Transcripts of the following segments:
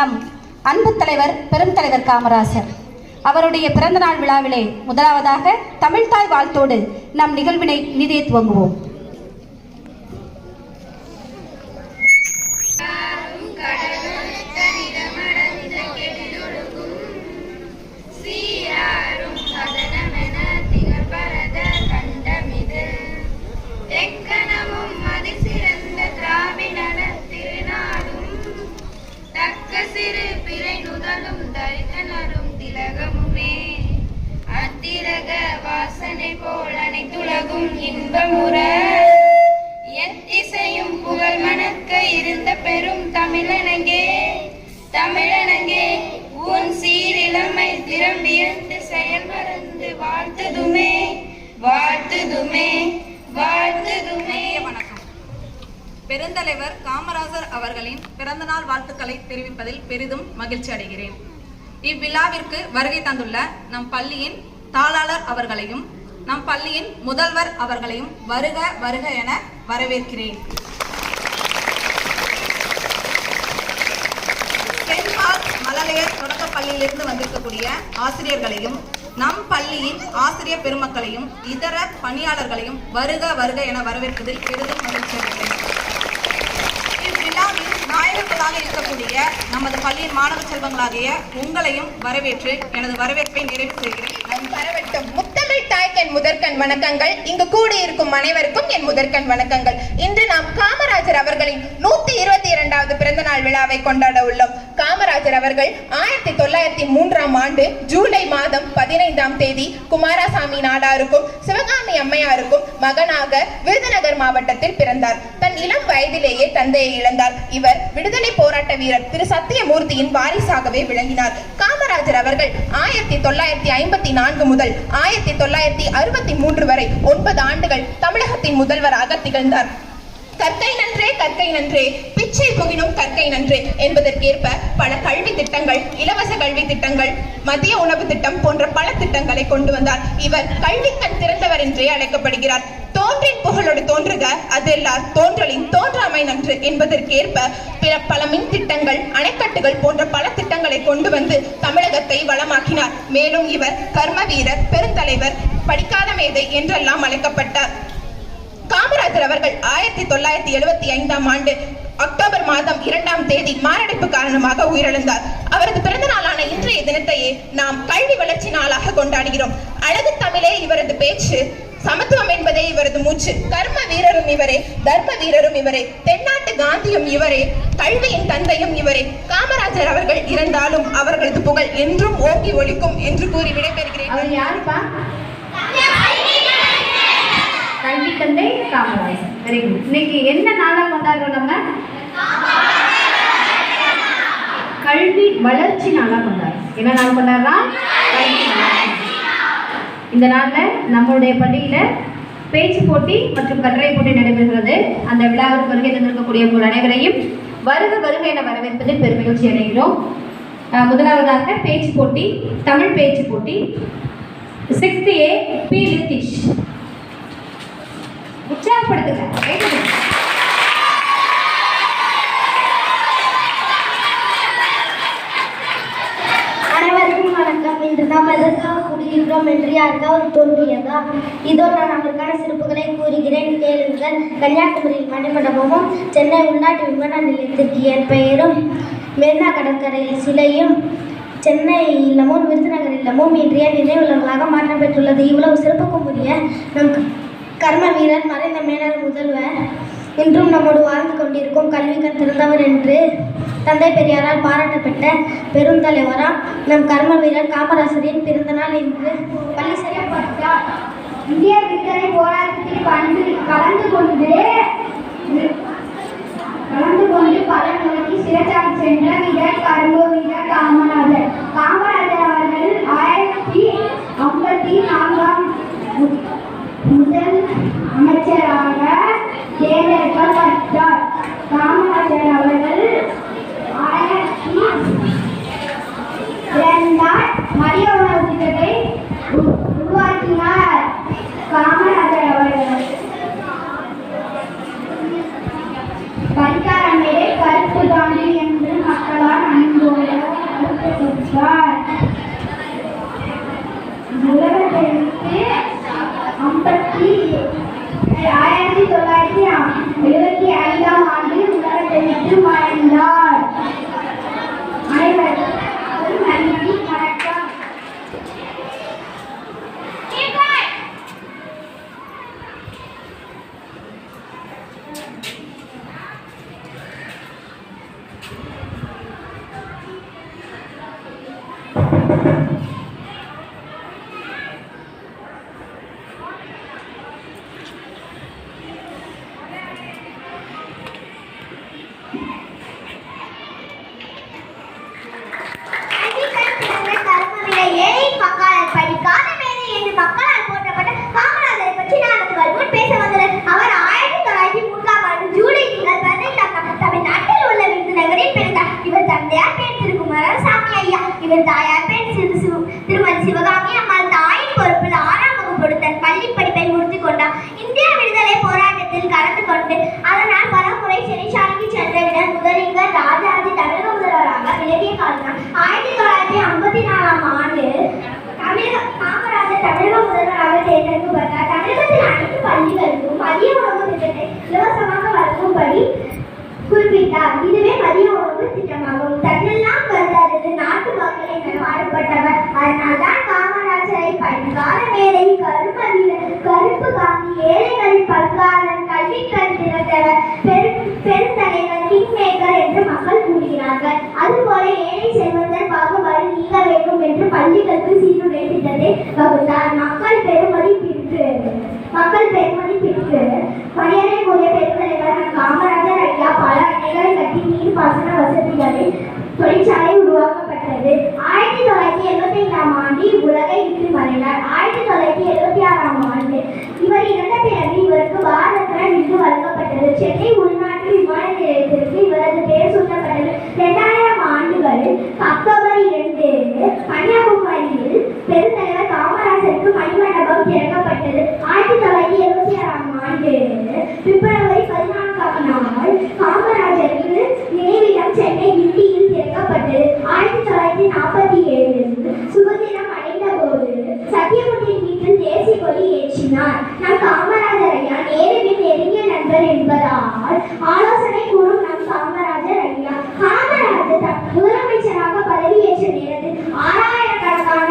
நம் அன்பு தலைவர் பெரும் தலைவர் காமராசர் அவருடைய பிறந்தநாள் விழாவிலே முதலாவதாக தமிழ்தாய் வாழ்த்தோடு நம் நிகழ்வினை இனிதே துவங்குவோம். வாசனை போல் அனைத்துலகும் இன்பமுற எத்திசையும் புகழ் மணக்க இருந்த பெரும் தமிழனங்கே தமிழனங்கே உன் சீரிழமை திறம்பியந்து செயல் மறந்து வாழ்த்துதுமே வாழ்த்துதுமே வாழ்த்துதுமே. வணக்கம். பெருந்தலைவர் காமராசர் அவர்களின் பிறந்தநாள் வாழ்த்துக்களை தெரிவிப்பதில் பெரிதும் மகிழ்ச்சி அடைகிறேன். இவ்விழாவிற்கு வருகை தந்துள்ள நம் பள்ளியின் தாளாளர் அவர்களையும் நம் பள்ளியின் முதல்வர் அவர்களையும் வருக வருக என வரவேற்கிறேன். பெண்பால் மழலையர் தொடக்க பள்ளியிலிருந்து வந்திருக்கக்கூடிய ஆசிரியர்களையும் நம் பள்ளியின் ஆசிரியர் பெருமக்களையும் இதர பணியாளர்களையும் வருக வருக என வரவேற்பதில் பெரிதும் மகிழ்ச்சி அடைகிறேன். இவ்விழாவில் நாயகர்களாக இருக்கக்கூடிய நமது பள்ளியின் மாணவ செல்வங்களாகிய உங்களையும் வரவேற்று எனது வரவேற்பை நிறைவு செய்கிறேன். வரவேற்கும் முத்தமிழ் தாய்க்கு என் முதற்கண் வணக்கங்கள். இங்கு கூடியிருக்கும் அனைவருக்கும் என் முதற்கண் வணக்கங்கள். இன்று நாம் காமராஜர் அவர்களின் 122வது பிறந்தநாள் விழாவை கொண்டாட உள்ளோம். காமராஜர் அவர்கள் 1903ஆம் ஆண்டு ஜூலை மாதம் 15ஆம் தேதி குமாரசாமி நாடாருக்கும் சிவகாமி அம்மையாருக்கும் மகனாக விருதுநகர் மாவட்டத்தில் பிறந்தார். தன் இளம் வயதிலேயே தந்தையை இழந்தார். இவர் விடுதலை போராட்ட வீரர் திரு சத்தியமூர்த்தியின் வாரிசாகவே விளங்கினார். காமராஜர் அவர்கள் 1954 முதல் 1963 வரை 9 ஆண்டுகள் தமிழகத்தின் முதல்வராக திகழ்ந்தார். கற்கை நன்றே கற்கை நன்றே பிச்சை புகினும் கற்கை நன்றே என்பதற்கேற்ப பல கல்வி திட்டங்கள், இலவச கல்வி திட்டங்கள், மதிய உணவு திட்டம் போன்ற பல திட்டங்களை கொண்டு வந்தார். இவர் கல்விக்கண் திறந்தவர் என்றே அழைக்கப்படுகிறார். தோன்றின் புகழோடு தோன்றுக அதெல்லாம் தோன்றலின் தோன்றாமை நன்று என்பதற்கேற்ப பல மின் திட்டங்கள், அணைக்கட்டுகள் போன்ற பல திட்டங்களை கொண்டு வந்து தமிழகத்தை வளமாக்கினார். மேலும் இவர் கர்ம வீரர், பெருந்தலைவர், படிக்காத மேதை என்றெல்லாம் அழைக்கப்பட்டார். காமராஜர் அவர்கள் 1975ஆம் ஆண்டு அக்டோபர் மாதம் 2ஆம் தேதி மாரடைப்பு காரணமாக உயிரிழந்தார். அவரது பிறந்த நாளான இன்றைய தினத்தையே நாம் கல்வி வளர்ச்சி நாளாக கொண்டாடுகிறோம். அழகு தமிழே இவரது பேச்சு, சமத்துவம் என்பதே இவரது மூச்சு. கர்ம வீரரும் இவரே, தர்ம வீரரும் இவரே, தென்னாட்டு காந்தியும் இவரே, கல்வியின் தந்தையும் இவரே. காமராஜர் அவர்கள் இறந்தாலும் அவர்களது புகழ் என்றும் ஓங்கி ஒலிக்கும் என்று கூறி விடைபெறுகிறேன். அவர் யாருப்பா? கல்வி தந்தை காமராஜர். Very good. இன்னைக்கு என்ன நாளா கொண்டாடுறோம்? நம்ம கல்வி வளர்ச்சி நாளா கொண்டாடுறோம். என்ன நாள் கொண்டாடுறோம்? இந்த நாள்ல நம்மளுடைய பள்ளியில பேச்சு போட்டி மற்றும் கட்டுரை போட்டி நடைபெறுகிறது. அந்த விழாவிற்கு வருகை தந்திருக்கக்கூடிய உங்கள் அனைவரையும் வருக வருக என வரவேற்பதில் பெருமகிழ்ச்சி அடைகிறோம். முதலாவதாக பேச்சு போட்டி, தமிழ் பேச்சு போட்டி. 6th A B லித்திஷ். உற்சாகப்படுத்துங்க. அனைவருக்கும் வணக்கம். இன்று நாம் எதற்காக கூடுகின்றோம் என்று யாருக்காவது தோன்றியதா? இதோ நான் அதற்கான சிறப்புகளை கூறுகிறேன், கேளுங்கள். கன்னியாகுமரியில் மணிமண்டபமும் சென்னை உள்நாட்டு விமான நிலையத்திற்கு என் பெயரும் மெரினா கடற்கரையில் சிலையும் சென்னை இல்லமும் விருதுநகர் இல்லமும் இன்றைய நினைவுலகங்களாக மாற்றம் பெற்றுள்ளது. இவ்வளவு சிறப்புக்கும் உரிய நம் கர்ம வீரர் மறைந்த மேனர் முதல்வர் இன்றும் நம்மோடு வாழ்ந்து கொண்டிருக்கும் கல்விக்கண் திறந்தவர் என்று தந்தை பெரியாரால் பாராட்டப்பட்ட பெருந்தலைவராம் நம் கர்ம வீரர் காமராசரின் பிறந்த நாள் இன்று பள்ளி செயல்பட்டார். இந்திய விடுதலை போராட்டத்தில் கலந்து கொண்டு பல நோக்கி சிறைச்சாலை சென்ற வீரர் கரும்பு வீரர் காமராஜர். காமராஜர் அவர்கள் 1954ஆம் முதல் அமைச்சராக தேர்ந்தெடுக்கப்பட்டார். காமராஜர் அவர்கள் 2002ஆம் மதிய உணவு திட்டத்தை உருவாக்கினார். காமராஜர் அவர்கள் படிக்காத மேலே கருப்பு தாண்டி என்று மக்களால் அணிந்தோம். வைத்தார். உலகத்திற்கு 1975ஆம் ஆண்டில் உலகத்தை விட்டு மறைந்தார். அனைவருக்கும் நன்றி, வணக்கம். படிக்காத மேதை என்று மக்களால் போற்றப்பட்ட காமராஜரை பற்றி நான் முன் பேச வந்தேன். அவர் 1903ஆம் ஆண்டு ஜூலை திங்கள் 15ஆம் நாள் தமிழ்நாட்டில் உள்ள விருதுநகரில் பிறந்தார். இவர் தந்தையார் பேர் திருக்குமரசாமி ஐயா. இவர் தாயார் பேர் திருமதி சிவகாமி அம்மாள். தாயின் பொறுப்பில் 6ஆம் வகுப்போடு தன் பள்ளி படிப்பை முடித்துக் கொண்டார். இந்திய விடுதலை போராட்டத்தில் கலந்து கொண்டு அதனால் பலமுறை சிறைச்சாலைக்கு சென்றவிடம் முதலிங்கர் ராஜாஜி தமிழக முதல்வராக விலகிய காலத்தில் 1954ஆம் ஆண்டு காமராஜர் தமிழக முதல்வராக தேர்ந்தெடுக்கப்பட்டார். தமிழகத்தில் அனைத்து பள்ளிகளுக்கும் மதிய உணவு திட்டத்தை இலவசமாக வழங்கும்படி குறிப்பிட்டார். இதுவே மதிய உணவு திட்டமாகும். தன்னெல்லாம் கருதாதது நாட்டு மக்களை பாடுபட்டவர். அதனால்தான் காமராஜரை படிக்காத மேலை, கரும வீரர், கருப்பு காந்தி, ஏழைகளின் பல்காரன், கல்வி கண் திறத்தவர், பெருந்தலைவர், கிங் மேக்கர் என்று மக்கள் கூறுகிறார்கள். அதுபோல ஏழை செல்வந்தர் பாகுபாடு நீங்க வேண்டும் என்று பள்ளிகளுக்கு சீருடை திட்டத்தை வகுத்தார். மக்கள் பெருமதிப்பிற்கு மரியாதைக்குரிய பெருந்தலைவர் காமராஜர் ஐயா பல அணைகளை கட்டி நீர்ப்பாசன வசதிகளில் தொழிற்சாலை உருவாக்கப்பட்டது. 1975ஆம் ஆண்டில் உலகை விட்டு மறைந்தார். 1976ஆம் ஆண்டு இவர் இறந்த பிறகு இவருக்கு பாரத ரத்னா விருது வழங்கப்பட்டது. சென்னை உள்நாட்டு விமான நிலையத்திற்கு இவரது பெயர் சூட்டப்பட்டது. 2000ஆம் ஆண்டுகளில் அக்டோபர் 2 கன்னியாகுமரியில் பெருந்தலைவர் காமராஜருக்கு மணிமண்டபம் திறக்கப்பட்டது. 1976ஆம் ஆண்டு பிப்ரவரி 14ஆம் நாள் காமராஜருக்கு நினைவிடம் சென்னை கிண்டியில் திறக்கப்பட்டது. 1947 சுதந்திரம் அடைந்த போது சத்தியமூர்த்தியின் வீட்டில் தேசிய கொடி ஏற்றினார். நம் காமராஜர் ஐயா நேருவின் நெருங்கிய நண்பர் என்பதால் ஆலோசனை கூறும் நம் காமராஜர் ஐயா. காமராஜர் முதலமைச்சராக பதவியேற்ற நேரத்தில் ஆயிரக்கணக்கான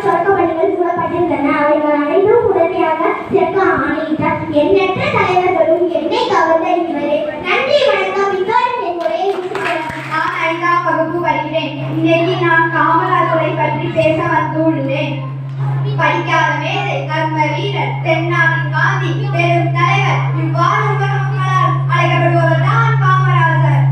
தொடக்க பள்ளிகள் மூடப்பட்டிருந்தன. அவைகள் அனைத்தும் உடனடியாக திறக்க ஆணையிட்டார். எண்ணற்ற தலைவர்களும் என்னை கவர்ந்த இவரே. நன்றி, வணக்கம். இதோடு என் உரையை நான் 5ஆம் வகுப்பு வருகிறேன். இன்னைக்கு நான் காமராஜரை பற்றி பேச வந்துள்ளேன். படிக்காத மேதை, கர்ம வீரர், தென்னாட்டின் காந்தி, பெரும் தலைவர், இவ்வாறு மக்களால் அழைக்கப்படுபவர் தான் காமராஜர்.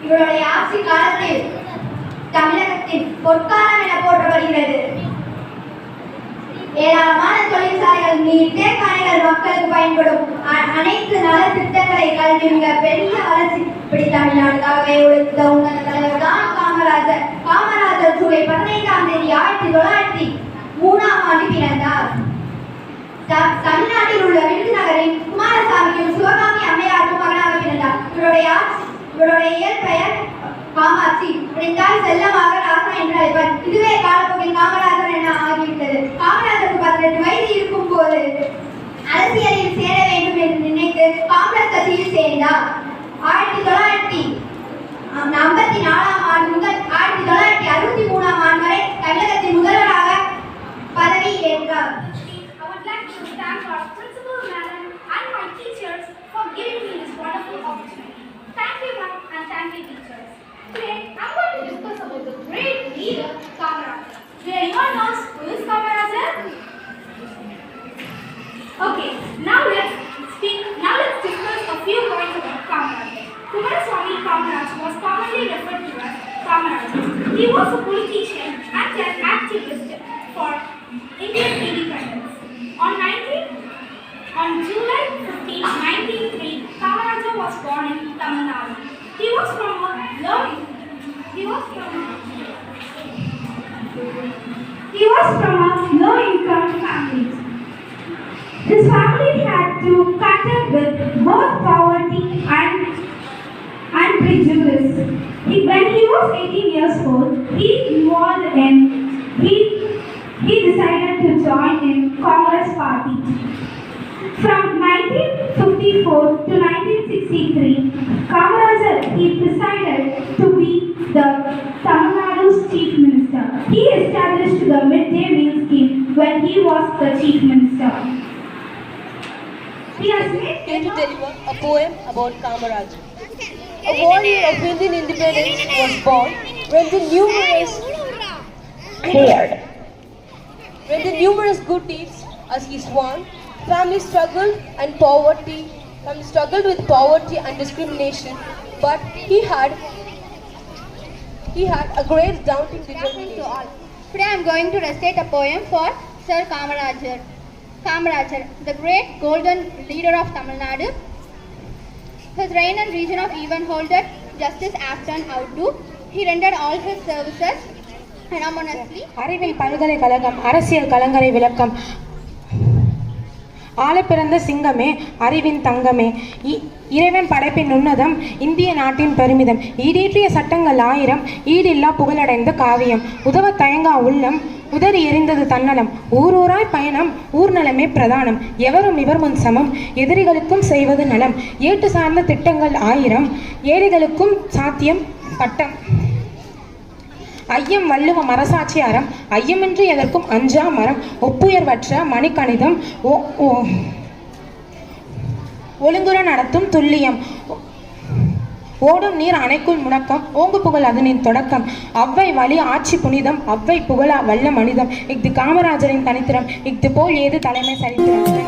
இவருடைய ஆட்சி காலத்தில் தமிழகத்தின் பொற்காலம் என போற்றப்படுகிறது. ஏராளமான தொழிற்சாலைகள், நீர் தேக்கானைகள், மக்களுக்கு பயன்படும் அனைத்து நல திட்டங்களை கல்வி மிக பெரிய வளர்ச்சி இப்படி தமிழ்நாடுக்காகவே உழைத்த உன்னத தலைவர் தான் காமராஜர். காமராஜர் ஜூலை 15ஆம் தேதி 1903ஆம் ஆண்டு பிறந்தார். தமிழ்நாட்டில் உள்ள விருதுநகரில் குமாரசாமியும் சிவகாமி அம்மையாருக்கும் மகனாக பிறந்தார். இவருடைய இயற்பெயர் காமாட்சி. பிடித்தால் செல்லமாக ராசா என்று அழைப்பார். இதுவே காலப்போக்கில் காமராஜர் என ஆகிவிட்டது. காமராஜருக்கு 18 வயது இருக்கும் போது அரசியலில் சேர வேண்டும் என்று நினைத்து காங்கிரஸ் கட்சியில் சேர்ந்தார். 1954ஆம் ஆண்டு முதல் 1963ஆம் ஆண்டு வரை தமிழகத்தின் முதல்வராக பதவி ஏற்றார். I would like to thank our principal madam and my teachers for giving me this wonderful opportunity. Thank you, ma'am, and thank you, teachers. Today, I'm going to discuss about the great leader, Kamarajar. Do anyone knows who is Kamarajar? Okay, now let's discuss a few points about Kamarajar. Kumaraswamy Kamarajar was commonly referred to as Kamarajar. He was a politician and an activist for Indian independence. On July 15, 1903, Kamarajar was born in Tamil Nadu. He was from a low-income family. His family had to contend with both poverty and prejudice. When he was 18 years old, he decided to join in Congress Party. From 1954 to 1963, Kamarajar he presided to be the Tamil Nadu's chief minister. He established the midday meal scheme when he was the chief minister. He has made Here to deliver a poem about Kamarajar. A warrior of Indian independence was born when the numerous good deeds as he sworn, family struggled with poverty and discrimination, but he had a great daunting determination. Today I am going to recite a poem for Sir Kamarajar. Kamarajar, the great golden leader of Tamil Nadu. His reign and region of even holded justice as turned out to. He rendered all his services anonymously. அறிவின் பல்கலைக்கழகம் அரசியல் கலங்கரை விளக்கம் ஆளப்பிறந்த சிங்கமே அறிவின் தங்கமே இறைவன் படைப்பின் உன்னதம் இந்திய நாட்டின் பெருமிதம் ஈடேற்றிய சட்டங்கள் 1000 ஈடில்லா புகழடைந்த காவியம் உதவ தயங்கா உள்ளம் உதறி எறிந்தது தன்னலம் ஊரூராய் பயணம் ஊர் நலமே பிரதானம் எவரும் இவர் முன் சமம் எதிரிகளுக்கும் செய்வது நலம் ஏட்டு சார்ந்த திட்டங்கள் 1000 ஏழைகளுக்கும் சாத்தியம் பட்டம் ஐயம் வள்ளுவ மரசாட்சி அறம் ஐயமின்றி எதற்கும் அஞ்சா மரம் ஒப்புயர்வற்ற மணிக்கணிதம் ஒழுங்குற நடத்தும் துல்லியம் ஓடும் நீர் அணைக்குள் முழக்கம் ஓங்கு புகழ் அதனின் தொடக்கம் அவ்வை வழி ஆட்சி புனிதம் அவ்வை புகழா வல்ல மனிதம் இஃது காமராஜரின் தனித்திறம் இஃது போல் ஏது தலைமை சரித்திரம்.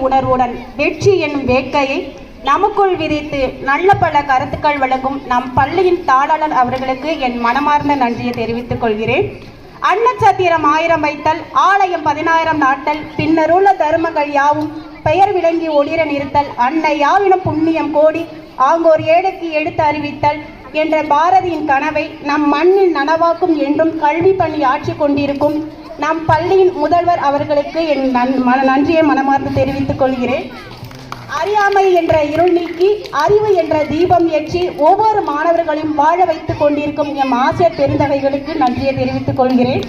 உணர்வுடன் வெற்றி என்னும் வேட்கையை நமக்குள் விதித்து நல்ல பல கருத்துக்கள் வழங்கும் நம் பள்ளியின் தாளாளர் அவர்களுக்கு என் மனமார்ந்த நன்றியை தெரிவித்துக் கொள்கிறேன். அன்னச்சத்திரம் 1000 வைத்தல், ஆலயம் 10000 நாட்டல், பின்னருள்ள தர்மங்கள் யாவும் பெயர் விளங்கி ஒளிர நிறுத்தல், அன்னை யாவினும் புண்ணியம் கோடி ஆங்கோர் ஏழைக்கு எடுத்து அறிவித்தல் என்ற பாரதியின் கனவை நம் மண்ணில் நனவாக்கும் என்றும் கல்வி பணி ஆற்றி கொண்டிருக்கும் நம் பள்ளியின் முதல்வர் அவர்களுக்கு என் நன்றியை மனமார்ந்து தெரிவித்துக் கொள்கிறேன். அறியாமை என்ற இருள் நீக்கி அறிவு என்ற தீபம் ஏற்றி ஒவ்வொரு மாணவர்களையும் வாழ வைத்துக் கொண்டிருக்கும் எம் ஆசிரியர் பெருந்தகைகளுக்கு நன்றியை தெரிவித்துக் கொள்கிறேன்.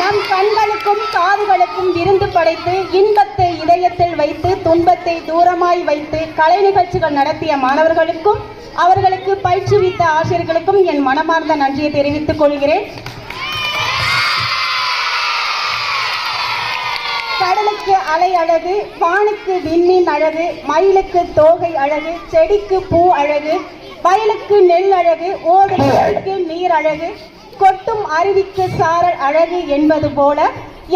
நம் கண்களுக்கும் காதுகளுக்கும் விருந்து படைத்து இன்பத்தை இதயத்தில் வைத்து துன்பத்தை தூரமாய் வைத்து கலை நிகழ்ச்சிகள் நடத்திய மாணவர்களுக்கும் அவர்களுக்கு பயிற்றுவித்த ஆசிரியர்களுக்கும் என் மனமார்ந்த நன்றியை தெரிவித்துக் கொள்கிறேன். கடலுக்கு அலை அழகு, வானுக்கு விண்மீன் அழகு, மயிலுக்கு தோகை அழகு, செடிக்கு பூ அழகு, வயலுக்கு நெல் அழகு, ஓடுக்கு நீர் அழகு, கொட்டும் அருவிக்கு சாரல் அழகு என்பது போல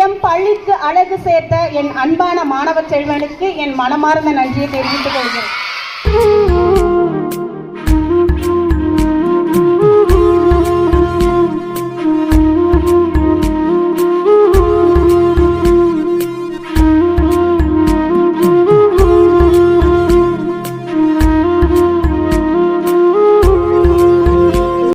எம் பள்ளிக்கு அழகு சேர்த்த என் அன்பான மாணவ செல்வனுக்கு என் மனமார்ந்த நன்றியை தெரிவித்துக் கொள்கிறேன்.